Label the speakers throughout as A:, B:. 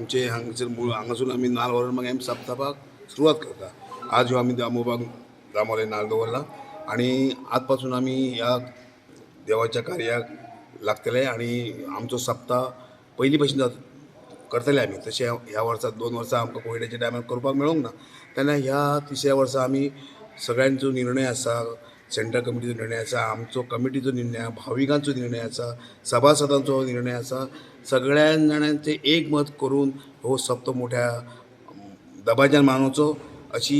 A: आमचे हांगासून आमी नाल्ल व्हरून मागीर आमी सप्तकाक सुरवात करता। आज ह्यो आमी दामोबाक दामोले नाल्ल दवरला आनी आज पासून आमी ह्या देवाच्या कार्याक लागतले आनी आमचो सप्ताह पयलीं भशेन करतले आमी। तशें ह्या वर्सा 2 वर्सां आमकां कोविडाच्या टायमार करपाक मेळूंक ना, तेन्ना ह्या 3ऱ्या वर्सा आमी सगळ्यांचो निर्णय आसा, सेंट्रल कमिटीचो निर्णय आसा, आमचो कमिटीचो निर्णय, भाविकांचो निर्णय आसा, सभासदांचो निर्णय आसा, सगळ्या जाणांचे एक मत करून हो सप्ताह मोठ्या दबाज्यान मानवचो अशी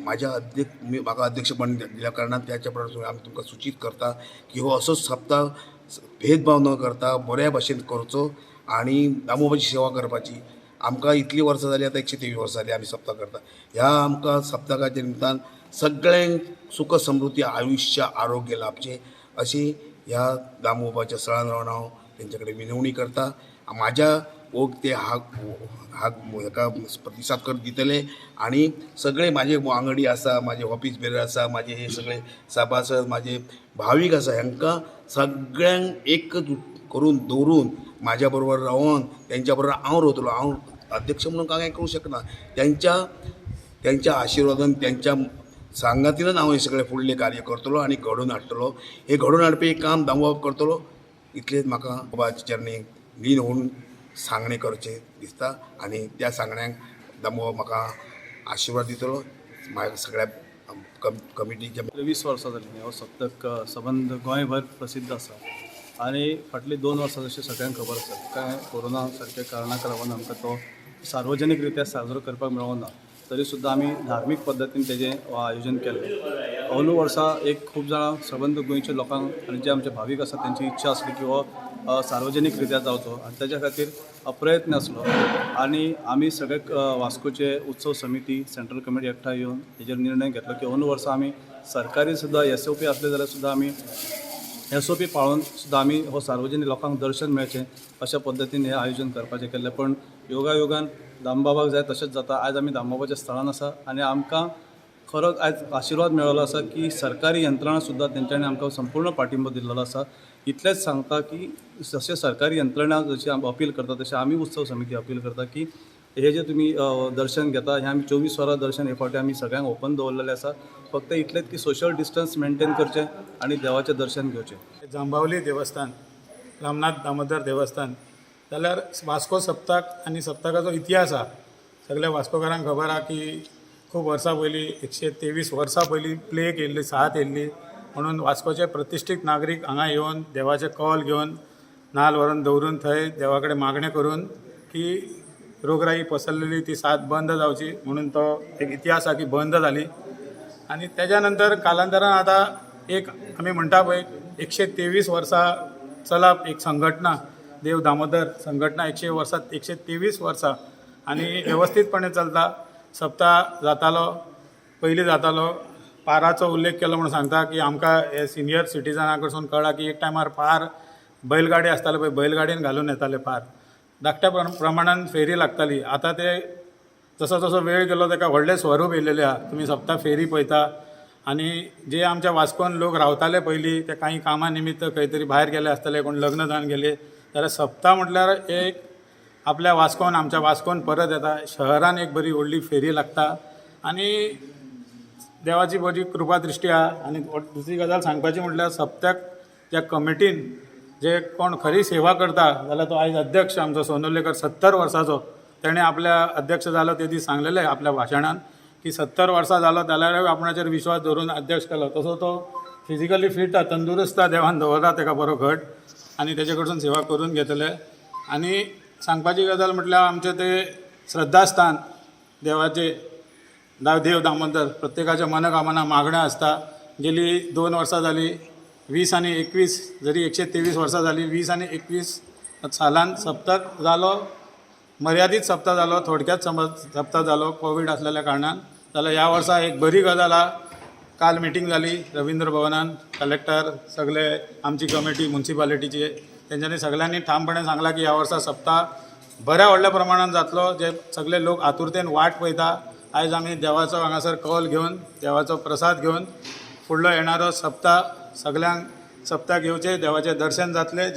A: म्हाका अध्यक्षपण दिल्या कारणान त्याच्या प्रमाणे आमी तुमकां सूचित करता की हो असोच सप्ताह भेदभाव न करता बऱ्या भशेन करचो आनी दामोबाची सेवा करपाची। आमकां इतली वर्सां जाली, आतां 123 वर्सां जाली आमी सप्ताह करता। ह्या आमकां सप्तकाच्या निमतान सगळ्यांक सुख समृद्धी आयुष्य आरोग्य लाभचें अशी ह्या दामोबाच्या स्थळान रावन हांव तेंचे कडेन विनवणी करता। म्हाज्या ते हाका प्रतिसाद कर दितले आनी सगळे म्हाजे वांगडी आसा, म्हाजे ऑफिस बेरर आसा, म्हाजे हे सगळे सभासद, म्हाजे भावीक आसा, हांकां सगळ्यांक एक करून दवरून म्हाज्या बरोबर रावन तेंच्या बरोबर हांव रावतलो। हांव अध्यक्ष म्हणून कांय करूं शकना, त्यांच्या आशिर्वादान त्यांच्या सांगातीनच हांव हे सगळे फुडले कार्य करतलो आनी घडोवन हाडटलो। हे घडोवन हाडपी काम दामोबाब करतलो, इतलेंच म्हाका बाबाच्या चरणी लीन होवन सांगणें करचें दिसता आनी त्या सांगण्यांक दामोबाब म्हाका आशिर्वाद दितलो। म्हाका सगळ्या कमिटीच्या
B: 20 वर्सां जालीं हो सप्तक सबंद गोंयभर प्रसिद्ध आसा आनी फाटलीं 2 वर्सां जशें सगळ्यांक खबर आसा काय कोरोना सारक्या कारणाक लागून आमकां तो सार्वजनीक रित्या साजरो करपाक मेळूंक ना, तरी सुद्दां आमी धार्मीक पद्दतीन तेजें आयोजन केलें। अंदू वर्सा एक खूब जाणां सबंद गोंयच्या लोकांक आनी जे आमचे भावीक आसा त्यांची इच्छा आसली की हो सार्वजनीक रित्या जावचो आनी तेज्या खातीर प्रयत्न आसलो आनी आमी सगळे वास्कोचे उत्सव समिती सेंट्रल कमिटी एकठांय येवन हेजेर निर्णय घेतलो की अंदू वर्सा आमी सरकारी सुद्दां SOP आसले जाल्यार सुद्दां आमी SOP पाळून सुद्दां आमी हो सार्वजनीक लोकांक दर्शन मेळचें अशा पद्दतीन हें आयोजन करपाचें केल्लें। पण योगायोगान दामबाबाक जाय तशेंच जाता। आयज आमी दामबाबाच्या स्थळान आसा आनी आमकां खरोच आयज आशिर्वाद मेळ्ळो आसा की सरकारी यंत्रणा सुद्दां तेंच्यांनी आमकां संपूर्ण पाठिंबो दिल्लो आसा। इतलेंच सांगता की जशें सरकारी यंत्रणा जशी अपील करता तशें आमी उत्सव समिती अपील करता की हे जे तुमी दर्शन घेता हें आमी 24 वरां दर्शन हे फावटी आमी सगळ्यांक ओपन दवरलेलें आसा। फक्त इतलेंच की सोशल डिस्टन्स मेंटेन करचें आनी देवाचें दर्शन घेवचें।
C: जांबावली देवस्थान, रामनाथ दामोदर देवस्थान जाल्यार वास्को सप्तक आनी सप्तकाचो इतिहास आसा सगळ्या वास्कोकारांक खबर आसा की खूब वर्सां पयलीं 123 वर्सां पयलीं प्लेग येयल्ली, साथ येयल्ली म्हणून वास्कोचे प्रतिश्ठीत नागरीक हांगा येवन देवाचे कॉल घेवन नाल्ल व्हरून दवरून थंय देवा कडेन मागणें करून की रोगराई पसरलेली ती साथ बंद जावची म्हणून तो एक इतिहास आसा की बंद जाली। आनी तेज्या नंतर कालांतरान आतां एक आमी म्हणटा पळय 123 वर्सां चलप एक संघटना देव दामोदर संघटना 123 वर्सां आनी वेवस्थीतपणे चलता। सप्ताह जातालो, पयलीं जातालो, पाराचो उल्लेख केलो म्हणून सांगता की आमकां हे सिनियर सिटिजना कडसून कळ्ळा की एक टायमार पार बैलगाडी आसताले पळय, बैलगाडयेन घालून येताले पार, धाकट्या प्रमाणान फेरी लागताली। आतां ते जसो जसो वेळ गेलो ताका व्हडलें स्वरूप येयलेलें आहा। तुमी सप्ताह फेरी पळयता आनी जे आमच्या वास्कोन लोक रावताले पयलीं ते कांय कामा निमित्त खंय तरी भायर गेले आसतले, कोण लग्न जावन गेले जाल्यार सप्ताह म्हटल्यार एक आपल्या वास्कोन आमच्या वास्कोन परत येता, शहरान एक बरी व्हडली फेरी लागता आनी देवाची बरी कृपा दृश्टी आहा। आनी दुसरी गजाल सांगपाची म्हटल्यार सप्त्याक त्या कमिटीन जे कोण खरी सेवा करता जाल्यार तो आयज अध्यक्ष आमचो सोनुलेकर 70 वर्साचो, तेणें आपल्या अध्यक्ष जालो ते दीस सांगलेलें आपल्या भाशणान की 70 वर्सां जालो जाल्यार आपणाचेर विश्वास दवरून अध्यक्ष केलो। तसो तो फिजिकली फीट आहा, तंदुरुस्त आहा, देवान दवरला ताका बरो घट आनी तेजे कडसून सेवा करून घेतले। आनी सांगपाची गजाल म्हटल्यार आमचें ते श्रद्धास्थान देवाचे देव दामोदर प्रत्येकाच्या मनोकामना मागण्या आसता। गेली 2 वर्सां जालीं 20 आनी 21 जरी 123 वर्सां जालीं 20 आनी 21 सालान सप्तक जालो, मर्यादीत सप्ताह जालो, थोडक्यात सप्ताह जालो कोवीड आसलेल्या कारणान। जाल्यार ह्या वर्सा एक बरी गजाल आहा, काल मिटींग जाली रवींद्र भवनान, कलेक्टर सगळे आमची कमिटी म्युन्सिपालिटीची तेंच्यांनी सगळ्यांनी ठामपणे सांगला की ह्या वर्सा सप्ताह बऱ्या व्हडल्या प्रमाणान जातलो। जे सगळे लोक आतुरतेन वाट पळयता। आयज आमी देवाचो हांगासर कॉल घेवन देवाचो प्रसाद घेवन फुडलो येणारो सप्ताह सगळ्यांक सप्ताह घेवचे, देवाचें दर्शन जातलें।